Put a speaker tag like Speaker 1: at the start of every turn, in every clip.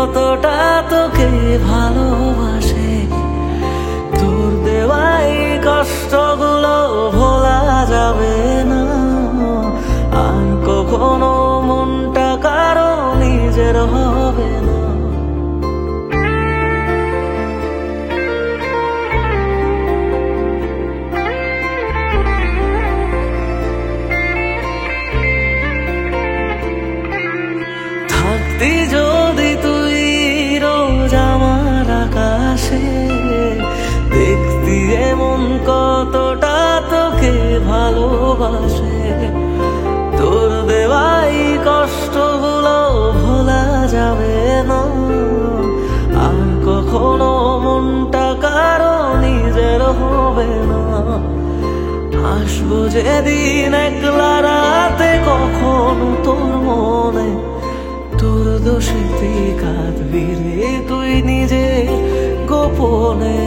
Speaker 1: কতটা তোকে ভালোবাসে। তোর দেওয়াই কষ্টগুলো ভোলা যাবে না, আর কখনো মনটা কারো নিজের হবে না। থাকতি যদি তুই রোজ আমার আকাশে, দেখতি এমন কতটা তোকে ভালোবাসে। তোর দেওয়াই কষ্টগুলো ভোলা যাবে না, আর কখনো মনটা কারো নিজের হবে না। আসবো যেদিন একলা রাতে কখনো তোর মনে, তোর দোষেতে কাঁদবি রে তুই নিজে গোপনে।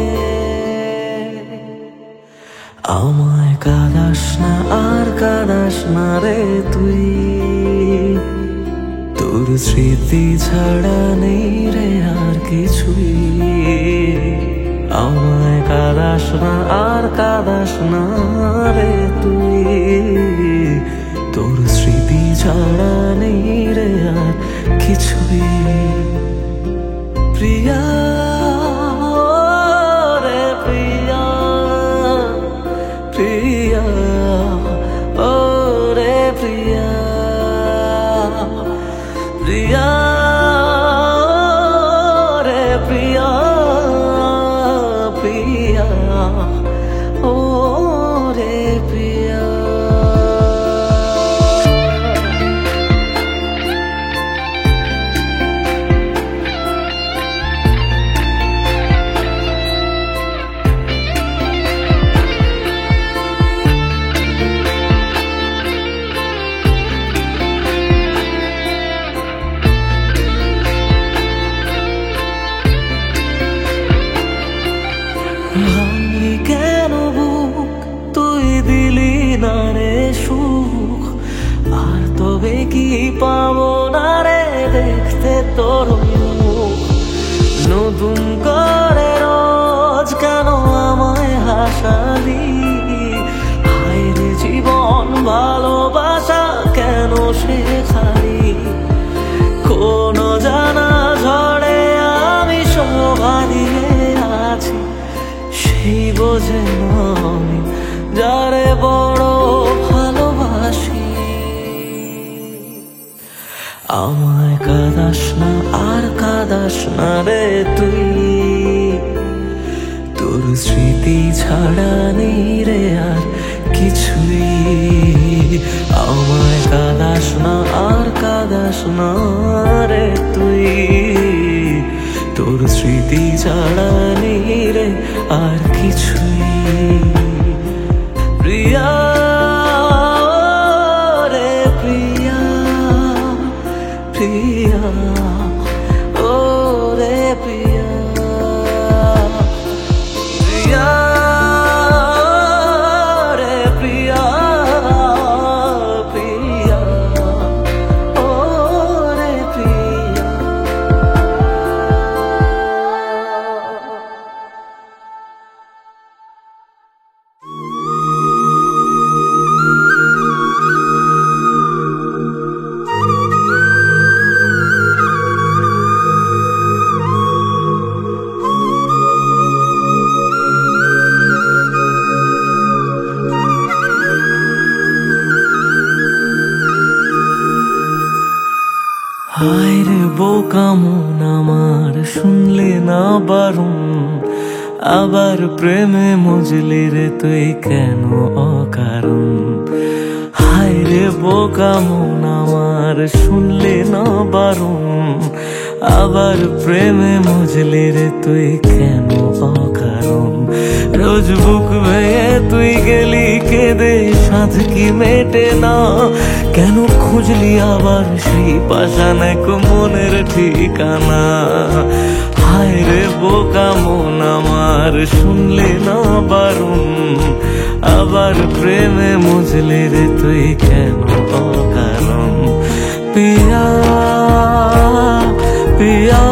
Speaker 1: আমায় কাঁদাস না আর কাঁদাস না রে তুই, তোর স্মৃতি ছাড়া নেই রে আর কিছুই। আমায় কাঁদাস না আর কাঁদাস না রে তুই, তোর স্মৃতি ছাড়া নেই রে আর কিছুই। প্রিয়া রে প্রিয়া, প্রিয়া ও রে প্রিয়া, প্রিয়া রে প্রিয়া, প্রিয়া ও রে প্রিয়া। ভাঙলি কেন বুক, তুই দিলি না রে সুখ, আর তবে কি পাবো না রে দেখতে তোর মুখ। নতুন করে রোজ কেন আমায় হাসালি, হায় রে জীবন ভালোবাসা কেন শেখালি। কোন জানা ঝড়ে আমি সব হারিয়ে আছি, সেই বোঝে না আমি যারে বড় ভালোবাসি। আমায় কাঁদাস না আর কাঁদাস না রে তুই, তোর স্মৃতি ছাড়া নেই রে আর কিছুই। আমায় কাঁদাস না আর কাঁদাস না রে তুই, তোর স্মৃতি ছাড়া নেই রে আর কিছুই। প্রিয়া রে প্রিয়া, প্রিয়া ও রে প্রিয়া, প্রিয়া রে প্রিয়া, প্রিয়া ও রে প্রিয়া। হায় রে বোকা মন আমার, শুনলে না বারণ, আবার প্রেমে মজলি রে তুই কেন অকারণ। হায় রে বোকা মন আমার, শুনলে না বারণ, আবার প্রেমে মজলি রে তুই কেন অকারণ। রোজ বুক ভেঙে তুই গেলি কেঁদে, সাধ কি মেটে না, কেন খুঁজলি আবার সেই পাষাণ এক মনের ঠিকানা। হায় রে বোকা মন আমার, শুনলে না বারণ, আবার প্রেমে মজলি রে তুই কেন অকারণ। পিয়া পিয়া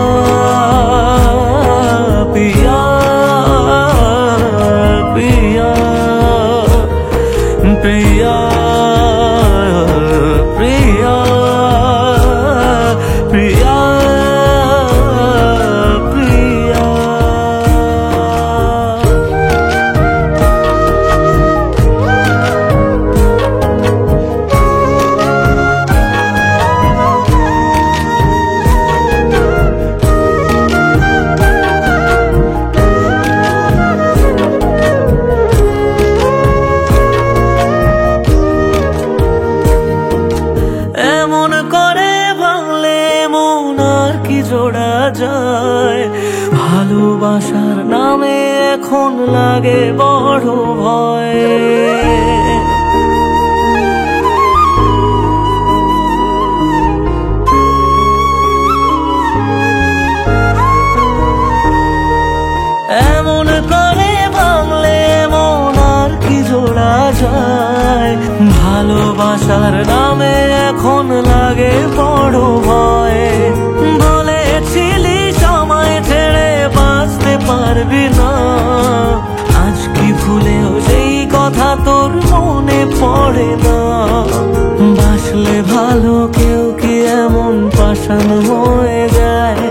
Speaker 1: জোড়া যায়। ভালোবাসার নামে এখন লাগে বড় ভয়। এমন করে ভাঙলে মন আর কি জোড়া যায়। ভালোবাসার নামে এখন লাগে বড় ভয়। বলেছিলি সময় ছেড়ে বাঁচতে পারবি না, আজ কি ভুলেও সেই কথা তোর মনে পড়ে না। বাসলে ভালো কেউ কি এমন পাষাণ হয়ে যায়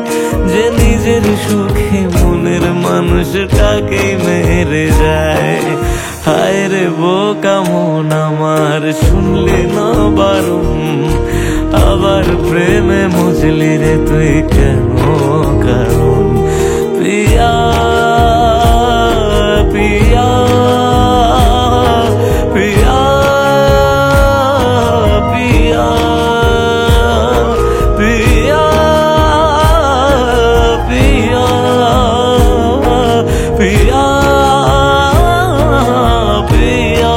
Speaker 1: যে নিজের সুখে মনের মানুষটাকে মেরে যায়। হায় রে বোকা মন আমার, শুনলি না বারণ, আবার প্রেমে মজলি রে তুই কেন কারণ। পিয়া পিয়া পিয়া পিয়া পিয়া পিয়া পিয়া পিয়া।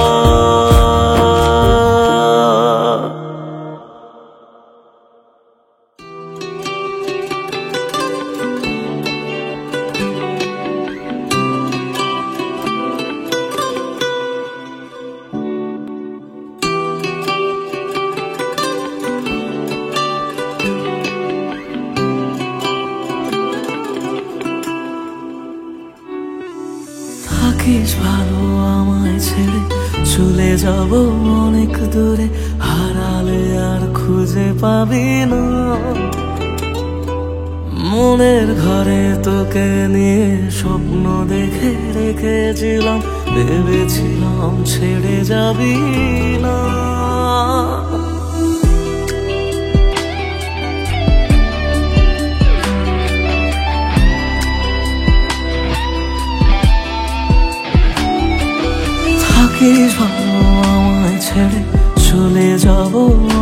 Speaker 1: থাকিস ভালো আমায় ছেড়ে, চলে যাব অনেক দূরে, হারালে আর খুঁজে পাবি না। মনের ঘরে তোকে নিয়ে স্বপ্ন দেখে রেখেছিলাম, ভেবেছিলাম ছেড়ে যাবি না। থাকিস ভালো আমায় ছেড়ে, চলে যাব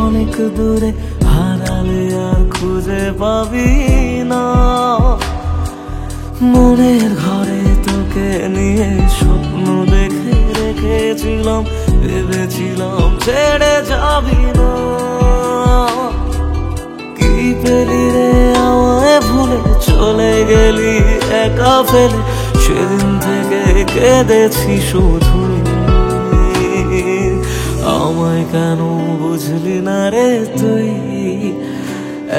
Speaker 1: অনেক দূরে, হারালে আর খুঁজে পাবি না। মনের ঘরে তোকে নিয়ে স্বপ্ন দেখে রেখেছিলাম, ভেবেছিলাম ছেড়ে যাবি না। কি পেলি রে আমায় ভুলে, চলে গেলি একা ফেলে, সেদিন থেকে কেঁদেছি শুধু। আমায় কেন বুঝলি না রে তুই,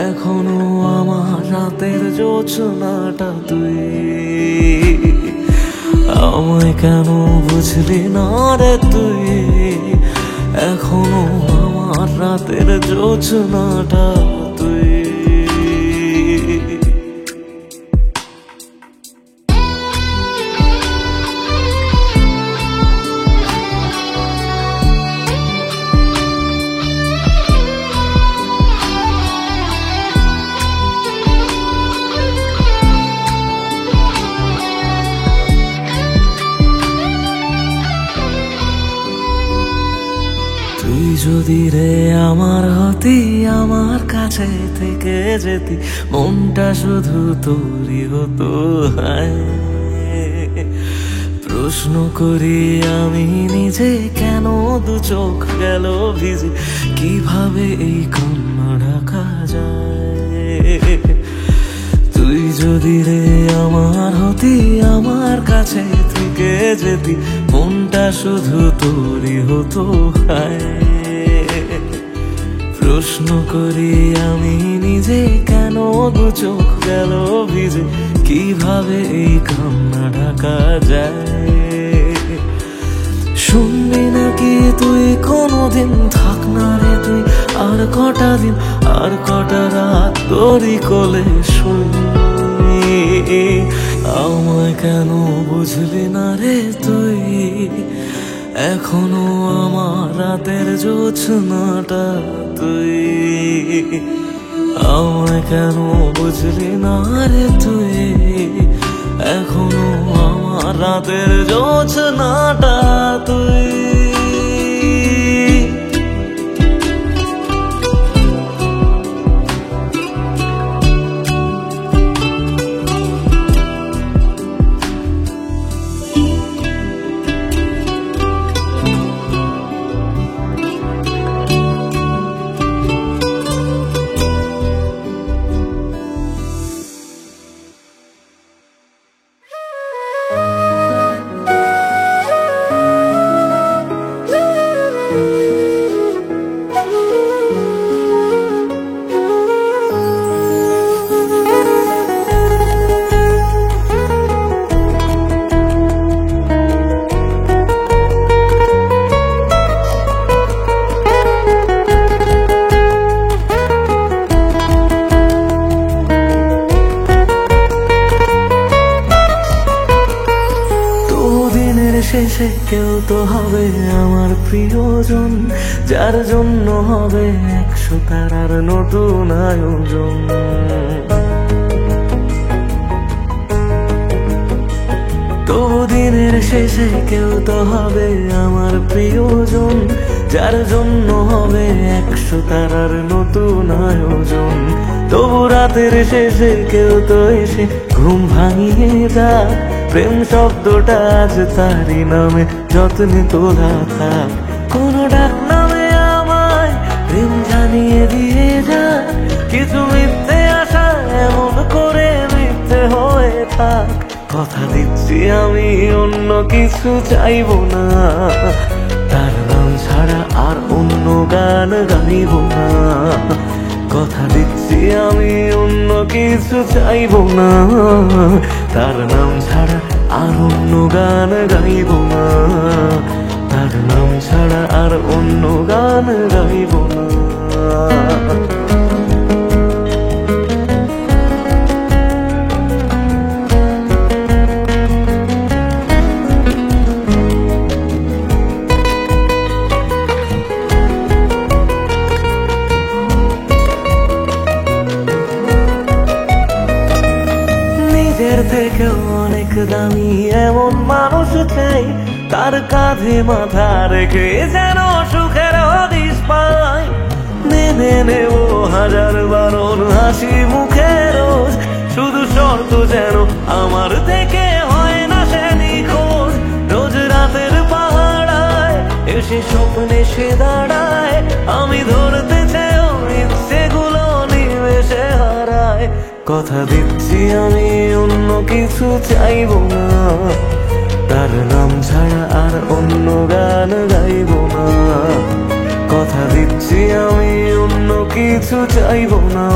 Speaker 1: এখনো আমার রাতের জোছনাটা তুই। আমায় কেন বুঝলি না রে তুই, এখনো আমার রাতের জোছনাটা তুই। তুই যদি রে আমার হতি, আমার কাছে থেকে যেতি, মনটা শুধু তোরই হতো। হায় প্রশ্ন করি আমি নিজে, কেন দু চোখ গেল ভিজে, কিভাবে এই কান্না ঢাকা যায়। তুই যদি রে আমার হতি, আমার কাছে থেকে যেতি, মনটা শুধু তোরই হতো। হায় প্রশ্ন করি আমি নিজে, কেন দু চোখ গেল ভিজে, কিভাবে এই কান্না ঢাকা যায়। শুনবি নাকি তুই কোনোদিন, থাক না রে তুই আর কটা দিন, আর কটা রাত তোরই কোলে শুনি। আমায় কেন বুঝলি না রে তুই, এখনো আমার রাতের জোছনাটা তুই। আমায় কেন বুঝলি না রে তুই, এখনো আমার রাতের জোছনাটা তুই। শেষে কেউ তো হবে আমার প্রিয়জন, যার জন্য হবে 100 তারার নতুন আয়োজন। তবু দিনের শেষে কেউ তো হবে আমার প্রিয়জন, যার জন্য হবে 100 তারার নতুন আয়োজন। তবু রাতের শেষে কেউ তো এসে ঘুম ভাঙিয়ে যাক, প্রেম শব্দটা আজ তারই নামে যত্নে তোলা থাক। কোনো ডাক নামে আমায় প্রেম জানিয়ে দিয়ে যাক, কিছু মিথ্যে আশা এমন করে মিথ্যে হয়ে থাক। কথা দিচ্ছি আমি অন্য কিছু চাইবো না, তার নাম ছাড়া আর অন্য গান গাইবো না। কথা দিচ্ছি আমি অন্য কিছু চাইবো না, তার নাম ছাড়া আর অন্য গান গাইবো না। তার নাম ছাড়া আর অন্য গান গাইবো না। নিজের থেকেও অনেক দামি এমন মানুষ চাই, তার কাঁধে মাথা রেখে যেন সুখের হদিস পাই। মেনে নেব হাজার বারণ হাসি মুখে রোজ, শুধু শর্ত যেন আমার থেকে হয় না সে নিখোঁজ। রোজ রাতের পাহাড়ায় এসে স্বপ্নে সে দাঁড়ায়, আমি ধরতে চেয়েও ইচ্ছেগুলো নিমেষে হারায়। কথা দিচ্ছি আমি অন্য কিছু চাইবো না, তার নাম ছাড়া আর অন্য গান গাইবো না। কথা দিচ্ছি আমি অন্য কিছু চাইবো না,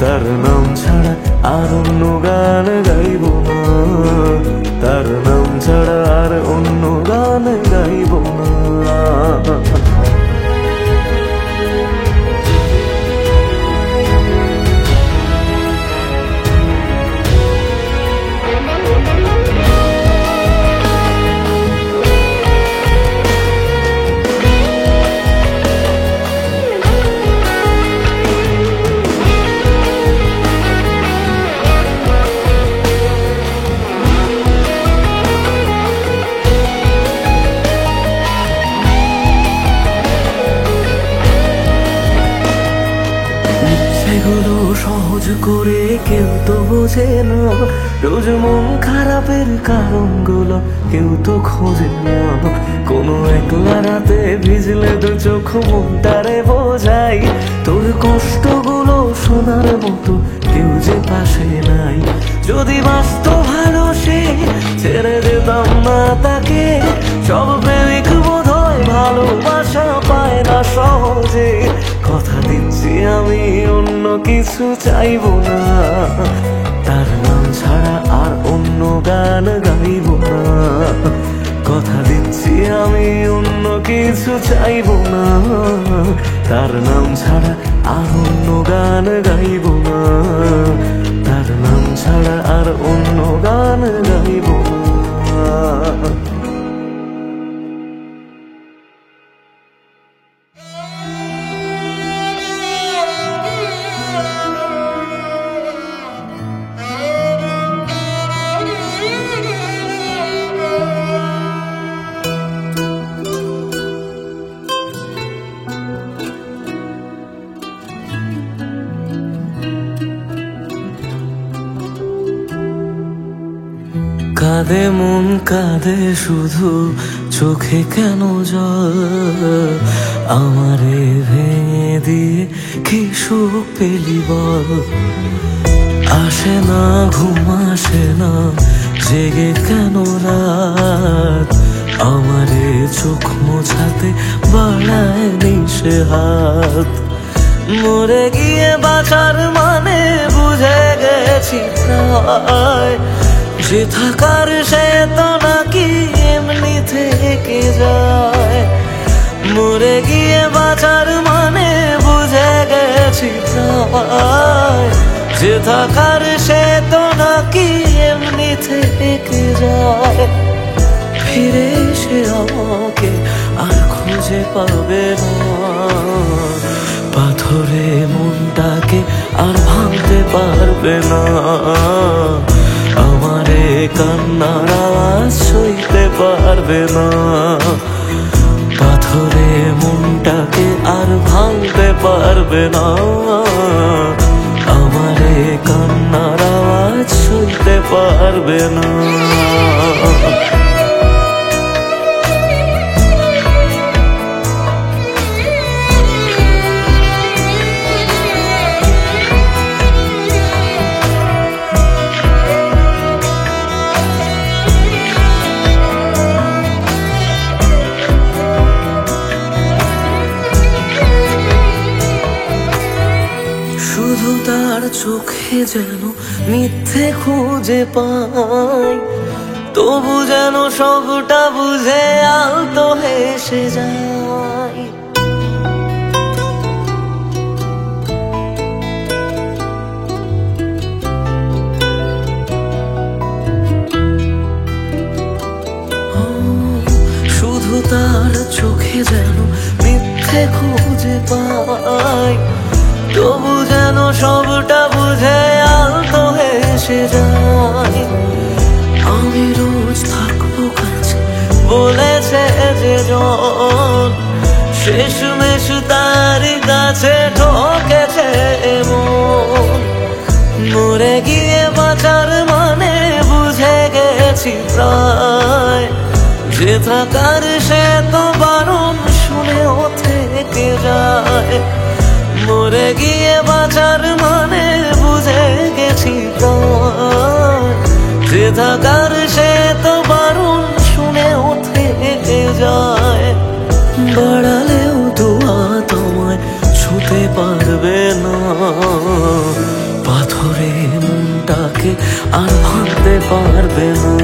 Speaker 1: তার নাম ছাড়া আর অন্য গান গাইবো না। তার নাম ছাড়া আর অন্য গান গাইবো না। সহজ করে কেউ তো বোঝে না, রোজ মন খারাপের কারণগুলো কেউ তো খোঁজে না। কোনো একলা রাতে ভিজলে দু চোখ মনটারে বোঝাই, তোর কষ্টগুলো শোনার মতো কেউ যে পাশে নাই। যদি বাঁচত ভালো সে ছেড়ে দিতাম না তাকে, সব প্রেমিক বোধ হয় ভালোবাসা পায় না সহজে। কথা দিচ্ছি আমি অন্য কিছু চাইবো না, তার নাম ছাড়া আর অন্য গান গাইবো না। কথা দিচ্ছি আমি অন্য কিছু চাইবো না, তার নাম ছাড়া আর অন্য গান গাইবো না। তার নাম ছাড়া আর অন্য গান গাইবো না। কাঁদে মন কাঁদে শুধু, চোখে কেন জল? আমারে ভেঙে দিয়ে কি সুখ পেলি বল? আসে না ঘুম আসে না, জেগে কেন রাত? আমারে চোখ মোছাতে বাড়ায় নিশে হাত। মরে গিয়ে বাঁচার মানে বুঝে গেছি প্রায়, যে থাকার সে তো নাকি এমনি থেকে যায়। মরে গিয়ে বাঁচার মানে বুঝে গেছি প্রায়, যে থাকার সে তো নাকি এমনি থেকে যায়। ফিরে এসে আমাকে আর খুঁজে পাবে না। পাথরে মনটাকে আর ভাঙতে পারবে না। আমারে কান্নার আওয়াজ সইতে পারবে না। পাথরে মনটাকে আর ভাঙতে পারবে না। আমারে কান্নার আওয়াজ সইতে পারবে না। শুধু তার চোখে যেন মিথ্যে খুঁজে পাই, তবু যেন সবটা বুঝে আলতো হেসে যায়। শুধু তার চোখে যেন মিথ্যে খুঁজে পাই, তবু যেন সবটা বুঝে আলতো হেসে যায়। আমি রোজ থাকবো কাছে বলেছে যে জন, শেষমেশ তারই কাছে ঠকেছে মন। মরে গিয়ে বাঁচার মানে বুঝে গেছি প্রায়, যে থাকার সে তো বারণ শুনেও থেকে যায়। মরে গিয়ে বাঁচার মানে বুঝে গেছি প্রায়, যে থাকার সে তো বারণ শুনেও থেকে যায়। বাড়ালেও দোয়া তোমায় ছুতে পারবে না। পাথরে মনটাকে আর ভাঙতে পারবে না।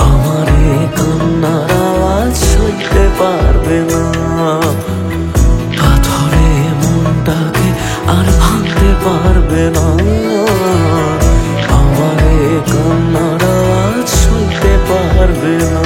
Speaker 1: আমারে কান্নার আওয়াজ সইতে পারবে না। পাথরে মনটাকে আর ভাঙতে পারবে না। আমারে কান্নার আওয়াজ সইতে পারবে না।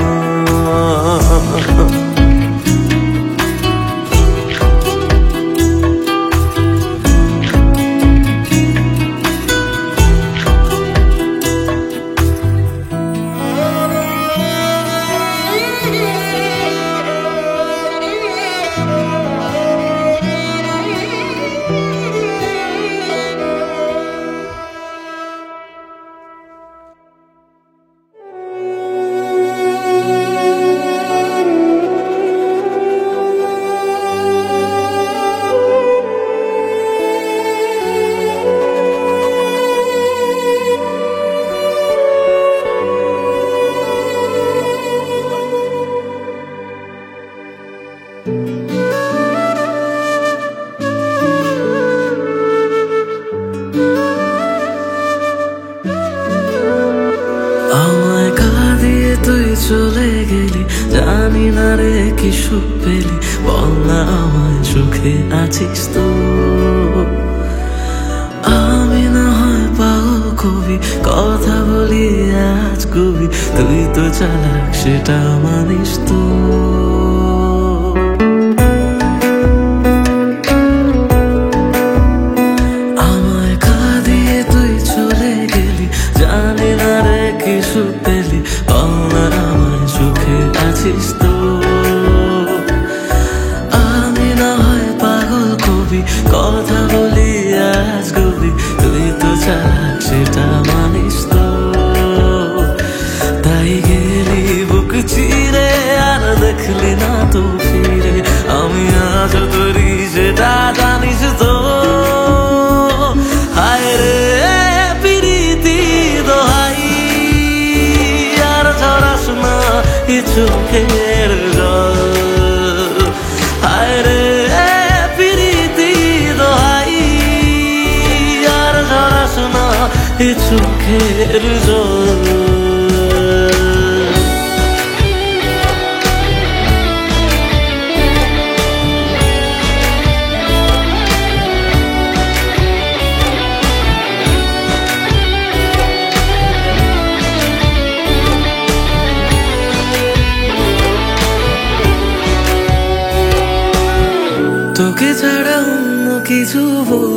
Speaker 1: আমায় কাঁদিয়ে তুই চলে গেলি, জানি না রে কি সুখ পেলি, বল না আমায় সুখে আছিস তো। আমি না হয় পাগল কবি, কথা বলি আজ কবি, তুই তো চালাক সেটা মানিস তো। আমায় কাঁদিয়ে তুই চলে গেলি, জানি না রে কি সুখ পেলি, বল না আমায় সুখে আছিস তো। আমি না হয় পাগল কবি, কথা বলি আজ কবি, তুই তো চালাক সেটা মানিস তো। তাই গেলি বুক চিরে আর দেখলি না তো ফিরে, আমি আজ তোরি সেটা জানিস তো। হায় রে প্রীতি দোহাই, আর ঝরাস না এ চোখের জল। হায় রে প্রীতি দোহাই, আর ঝরাস না এ চোখের জল।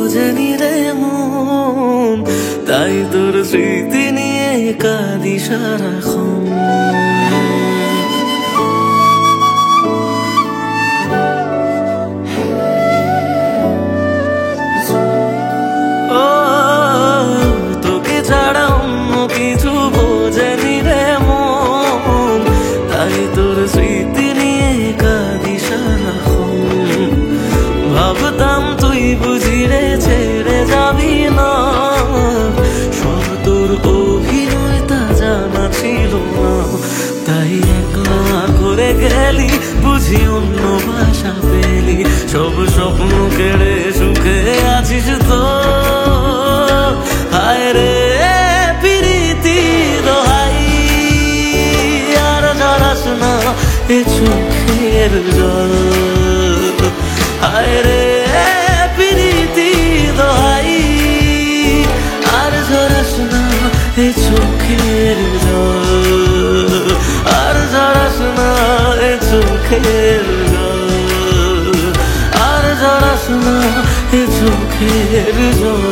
Speaker 1: বোঝেনি রে মন, তাই তোর স্মৃতি নিয়ে কাঁদি সারাক্ষণ। তোকে ছাড়া অন্য কিছু বোঝেনি রে মন, তাই তোর স্মৃতি নিয়ে কাঁদি সারাক্ষণ। ভাবতাম তুই বুঝি রে ছেড়ে যাবি না, সব তোর অভিনয় তা জানা ছিল না। তাই একলা করে গেলি বুঝি অন্য ভাষা পেলি, সব স্বপ্ন কেড়ে সুখে আছিস তো। হায় রে প্রীতি দোহাই, আর ঝরাস না এ চোখের জল। হায় রে প্রীতি দোহাই, আর ঝরাস না এ চোখের জল, আর ঝরাস না এ চোখের জল, আর ঝরাস না এ চোখের জল।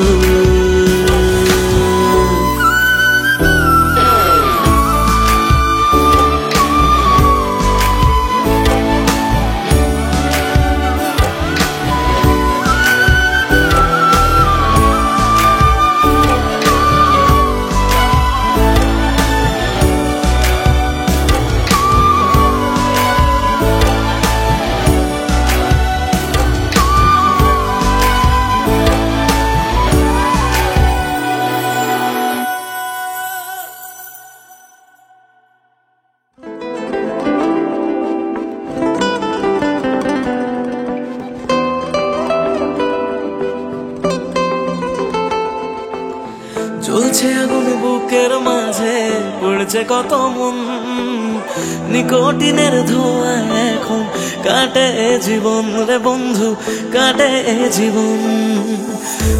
Speaker 1: জ্বলছে আগুন বুকের মাঝে, পড়ছে কত মন, নিকোটিনের ধোঁয়া এখন কাটে জীবন রে বন্ধু, কাটে জীবন।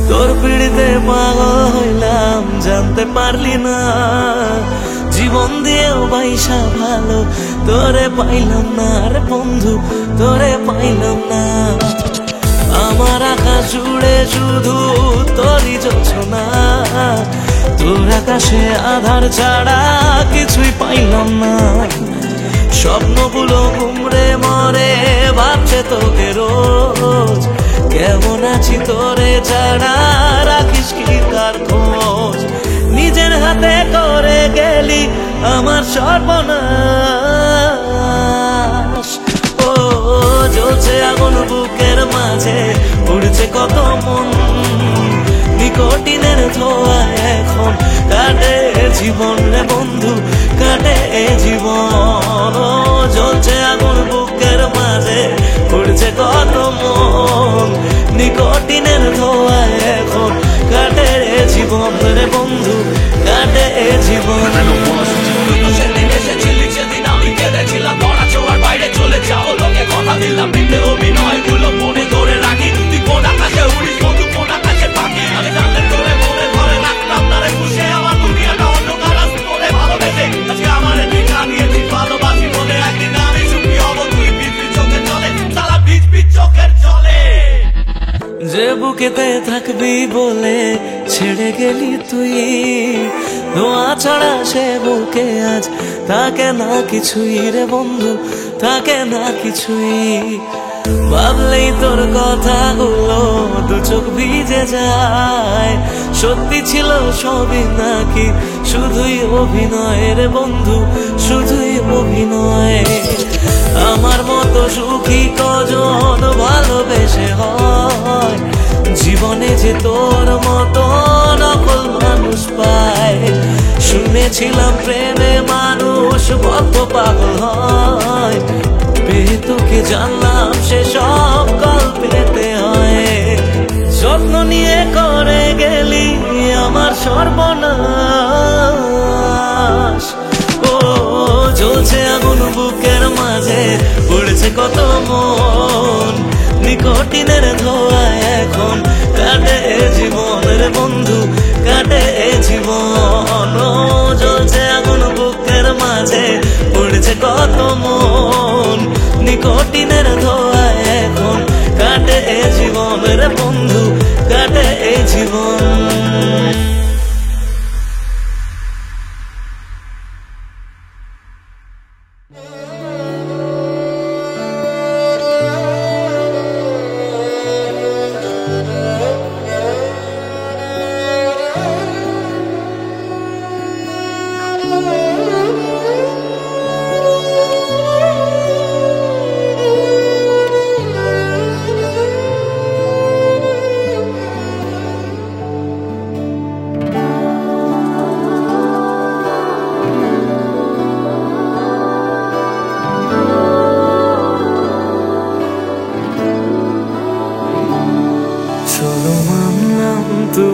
Speaker 1: তোর পিড়িতে পাগল হইলাম জানতে পারলি না, জীবন দিয়েও বাইসা ভালো তোরে পাইলাম না রে বন্ধু, তোরে পাইলাম না। আমার আকাশ জুড়ে শুধু তোরই যোছনা, তোর আকাশে আধার ছাড়া কিছুই পাইলাম না। স্বপ্নগুলো ঘুমরে মরে ভাবছে তোকে রোজ, কেমন আছি তোরে ছাড়া রাখিস কি তার খোঁজ। নিজের হাতে করে গেলি আমার সর্বনাশ। ও জ্বলছে আগুন বুকের মাঝে, উড়ছে কত মন, নিকোটিনের ধোঁয়া এখন কাটে জীবন রে বন্ধু, কাটে জীবন। ও জ্বলছে আগুন বুকের মাঝে, উড়ছে কত মন, নিকোটিনের ধোঁয়া এখন কাটে জীবন রে বন্ধু, কাটে জীবন।
Speaker 2: সেদিন এসেছিলি সেদিন আমি কেঁদেছিলাম, ধরা ছোঁয়ার বাইরে চলে যাও লোকে কথা দিলাম, মিথ্যে অভিনয় গুলো মনে ধরে রাখি। তুই কোন আকাশে উড়িস বন্ধু, কোন আকাশে পাখি, আমি জানলে তোরে মনে ধরে রাখতাম না রে খুশি। আমার দুনিয়াটা অন্ধকার আজ তোরে ভালোবেসে, আজকে আমার টিকা নিয়েছিস ভালোবাসি বলে, একদিন আমি সুখী হব তুই বিজবি চোখের জলে, সারা বিজবি চোখের জলে।
Speaker 1: যে বুকেতে থাকবি বলে ছেড়ে গেলি তুই, ধোঁয়া ছাড়া সে বুকে আজ থাকে না কিছুই রে বন্ধু, থাকে না কিছুই। ভাবলেই তোর কথাগুলো দু চোখ ভিজে যায়, সত্যি ছিল সবই নাকি শুধুই অভিনয় রে বন্ধু, শুধুই অভিনয়। আমার মতো সুখী কজন ভালোবেসে হয়, জীবনে যে তোর মতো নকল মানুষ পায়। শুনেছিলাম প্রেমে মানুষ কত পাগল হয়, পেয়ে তোকে জানলাম সে সব কল পেতে হয়। যত্ন নিয়ে করে গেলি আমার সর্বনাশ। ও জ্বলছে আগুন বুকের মাঝে, পড়ছে কত মন, নিকোটিনের ধোঁয়া এখন কাটে জীবন রে বন্ধু, কাটে জীবন। ও জ্বলছে আগুন বুকের মাঝে, পড়ছে কত মন, নিকোটিনের ধোঁয়া এখন কাটে জীবন রে বন্ধু, কাটে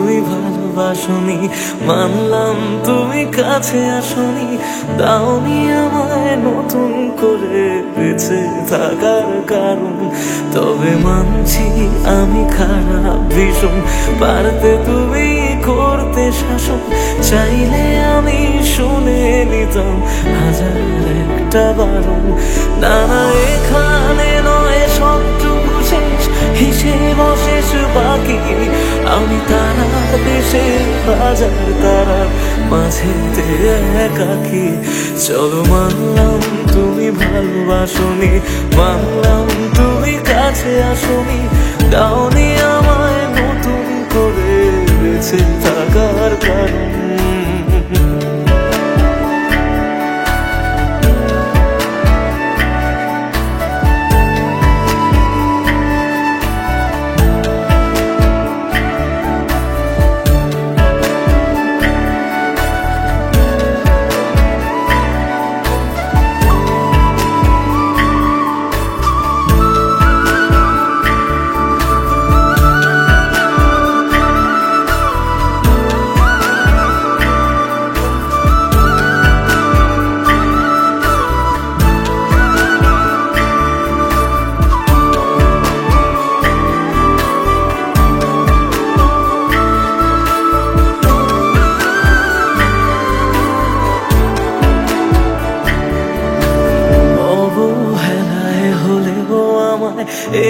Speaker 1: তুমি ভালোবাসনি, মানলাম তুমি কাছে আসনি, দাওনি আমায় নতুন করে বেঁচে থাকার কারণ। তবে মানছি আমি খারাপ ভীষণ, পারতে তুমি করতে শাসন, চাইলে আমি শুনে নিতাম হাজার একটা বারণ। না না এখানে নয় সবটুকু শেষ, হিসেব অশেষ বাকি, আমি তারার দেশে হাজার তারার মাঝেতে একাকি। চলো মানলাম তুমি ভালোবাসনি, মানলাম তুমি কাছে আসনি, দাওনি আমায় নতুন করে বেঁচে থাকার কারণ।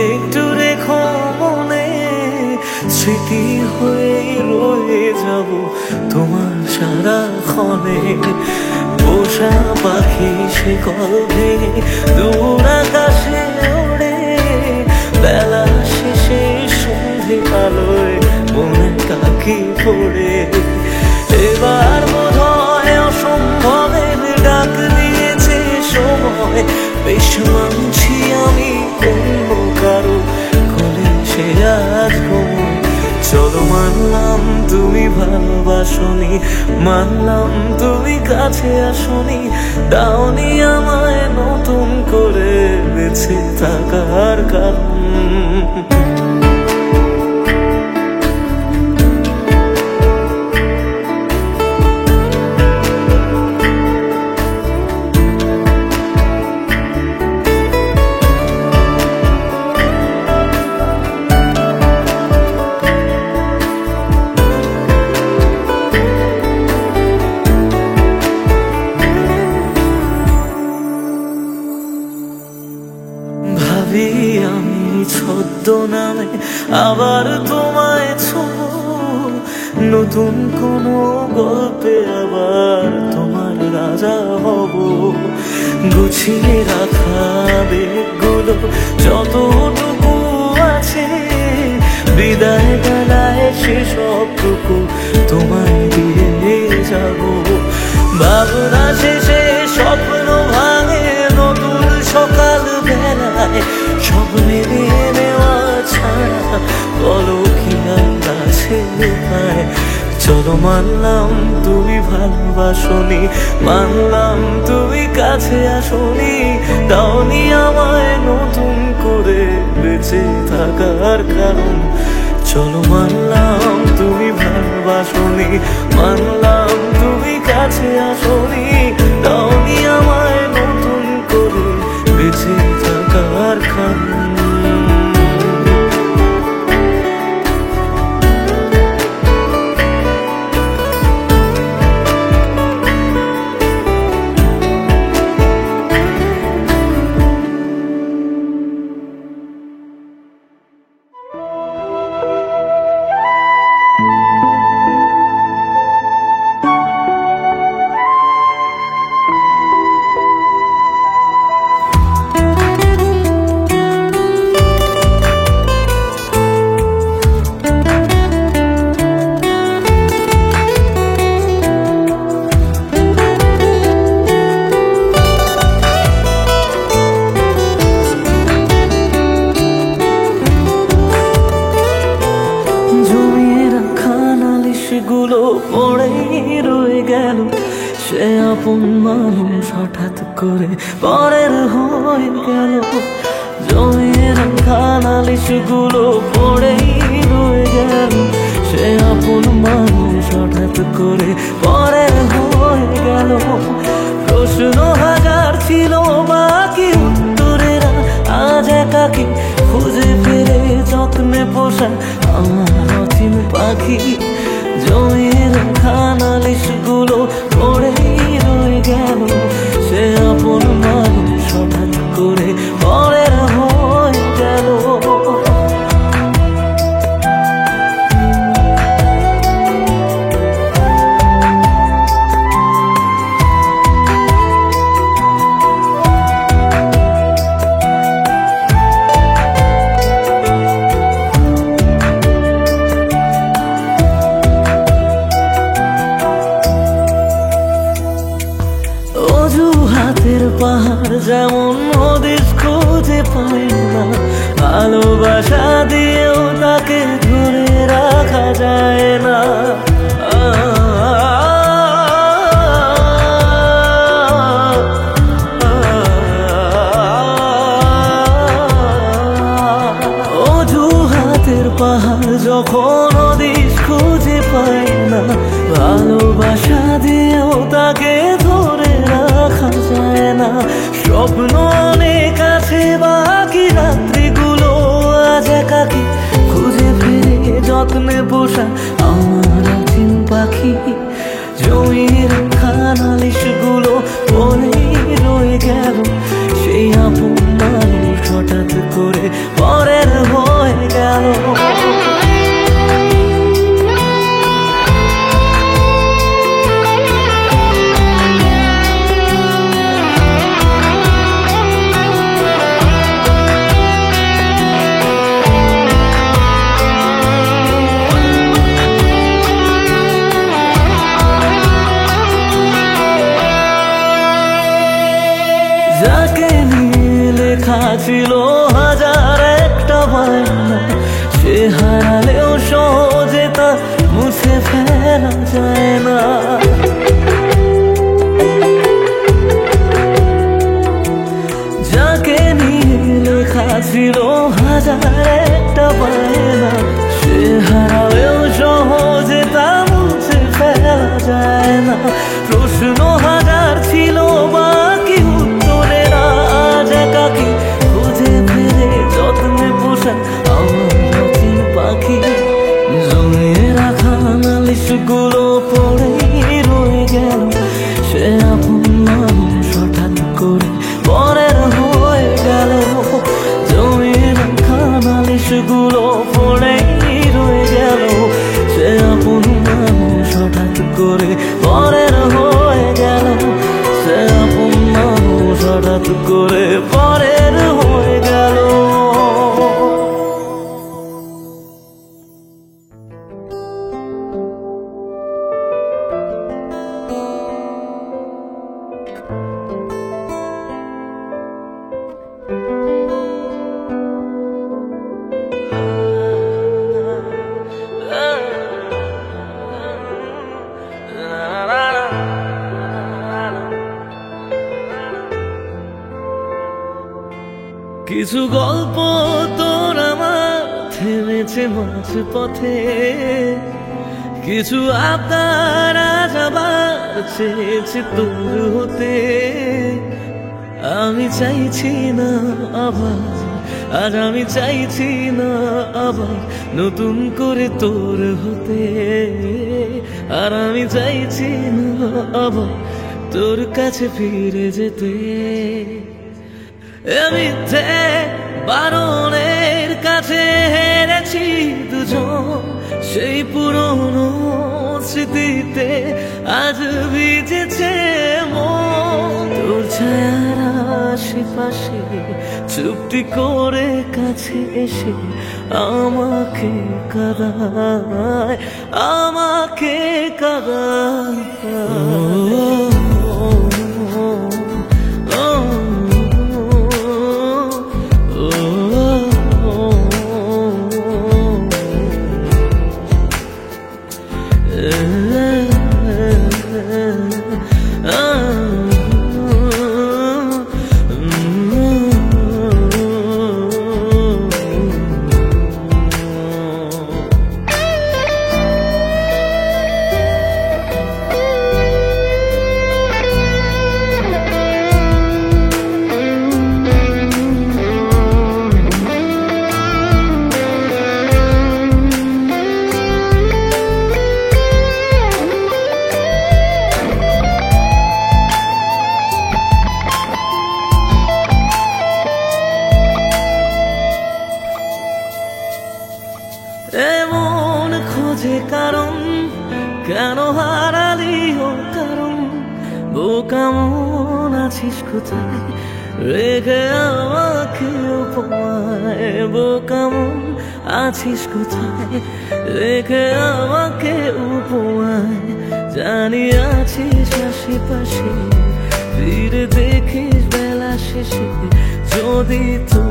Speaker 1: একটু রেখো মনে, স্মৃতি হয়ে রয়ে যাব তোমার সারাক্ষণে। পোষা পাখি সে কল ভেঙে দূর আকাশে ওড়ে, বেলা শেষে সন্ধে আলোয় মনে কাকি পড়ে। এবার বোধহয় অসম্ভবের ডাক দিয়েছে সময়, বেশ মানছি আমি অন্য কারো কোলে সে আজ ঘুমোয়। চলো মানলাম তুমি ভালোবাসনি, মানলাম তুমি কাছে আসনি, দাওনি আমায় নতুন করে বেঁচে থাকার কারণ। আমি ছদ্মনামে আবার তোমায় ছোঁবো, নতুন কোনো গল্পে আবার তোমার রাজা হব। গুছিয়ে রাখা বেগুলো যতটুকু আছে, বিদায় বেলায় সেসবটুকু তোমায় দিয়ে যাব। ভাবনা শেষে স্বপ্ন ভাঙে নতুন সকাল বেলায়, সব মেনে নেওয়া ছাড়া বলো কি আছে উপায়। চলো মানলাম তুমি ভালোবাসনি, মানলাম তুমি কাছে আসনি, দাওনি আমায় নতুন করে বেঁচে থাকার কারণ। চলো মানলাম তুমি ভালোবাসনি, মানলাম তুমি কাছে আসনি, দাওনি আমায় নতুন করে বেঁচে থাকার কারণ। গুলো পড়েই রয়ে গেল, সে আপন মানুষ হঠাৎ করে পরের হয়ে গেল। জমিয়ে রাখা নালিশ গুলো পড়েই রয়ে গেল, সে আপন মানুষ হঠাৎ করে পরের হয়ে গেল। প্রশ্ন হাজার ছিল বাকি উত্তরেরা আজ একাকি খুঁজে ফিরে যত্নে পোষা আমার অচিন পাখি। জমির খানালিশগুলো পড়েই রয়ে গেল, সে আপন মানুষ হঠাৎ করে পরের হয়ে গেল। অজুহাতের পাহাড় যেমন হদিস খুঁজে পায় না, ভালোবাসা দিয়েও তাকে ধরে রাখা যায় না। অজুহাতের পাহাড় যখন হদিস খুঁজে পায় না, ভালোবাসা দিয়েও তাকে ধরে রাখা যায় না। স্বপ্ন অনেক আছে বাকি, রাত্রিগুলো আজ একাকি খুঁজে ফিরে যত্নে পোষা আমার অচিন পাখি। জমির খানালিশগুলো পড়েই রয়ে গেল, সেই আপন মানুষ হঠাৎ করে পরের হয়ে গেল। যাকে নিয়ে লেখা ছিল হাজার একটা বায়না, সে হারালেও সহজে তা মুছে ফেলা যায় না। যাকে নিয়ে লেখা ছিল হাজার একটা বায়না, সে হারালেও সহজে তা মুছে ফেলা যায় না। প্রশ্ন হাজার ছিল বাকি উত্তরেরা আজ একাকি খুঁজে ফিরে যত্নে পোষা আমার অচিন পাখি। জমিয়ে রাখা নালিশগুলো পড়েই রয়ে গেল, সে আপন মানুষ হঠাৎ করে পরের হয়ে গেল। জমিয়ে রাখা নালিশগুলো পড়েই রয়ে গেল, সে আপন মানুষ হঠাৎ করে পরের হয়ে গেল। সে আপন মানুষ হঠাৎ করে পরের হয়ে গেল। কিছু গল্প তোর আমার থেমেছে মাঝ পথে, কিছু আবদার আজ আবার চেয়েছে তোর হতে। আমি চাইছি না আবার, আজ আমি চাইছি না আবার নতুন করে তোর হতে। আর আমি চাইছি না আবার তোর কাছে ফিরে যেতে। মিথ্যে বারণের কাছে হেরেছি দুজন, সেই পুরনো স্মৃতিতে আজ ভিজেছে মন। তোর ছায়ার আশেপাশে চুপটি করে কাছে এসে আমাকে কাঁদায়, আমাকে কাঁদায়। কারণ কেন হারালি ও কারণ বোকা মন আছিস কোথায় রেখে আমাকে উপমায় বোকা মন আছিস কোথায় রেখে আমাকে উপমায় জানি আছিস আশেপাশে ফিরে দেখিস বেলা শেষে যদি তো